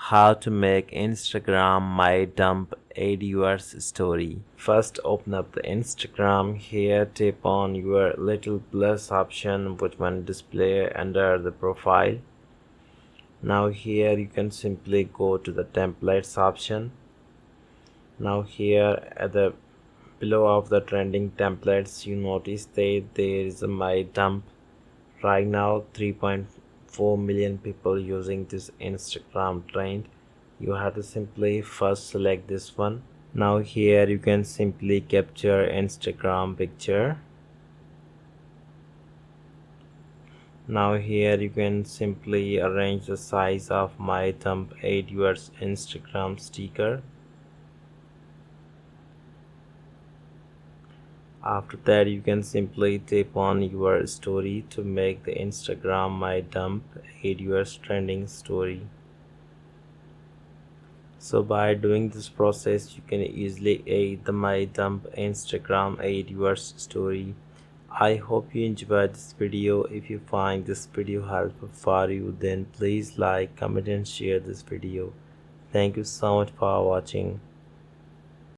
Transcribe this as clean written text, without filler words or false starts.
How to make Instagram my dump aid yours story. First open up the Instagram. Here tap on your little plus option which will display under the profile. Now here you can simply go to the templates option. Now here at the below of the trending templates you notice that there is a my dump. Right now 3.4 million people using this Instagram trend. You have to simply first select this one. Now here you can simply capture Instagram picture. Now here you can simply arrange the size of my thumb aid your Instagram sticker. After that you can simply tap on your story to make the Instagram my dump aid your trending story. So by doing this process you can easily aid the my dump Instagram aid your story. I hope you enjoyed this video. If you find this video helpful for you, then please like, comment and share this video. Thank you so much for watching.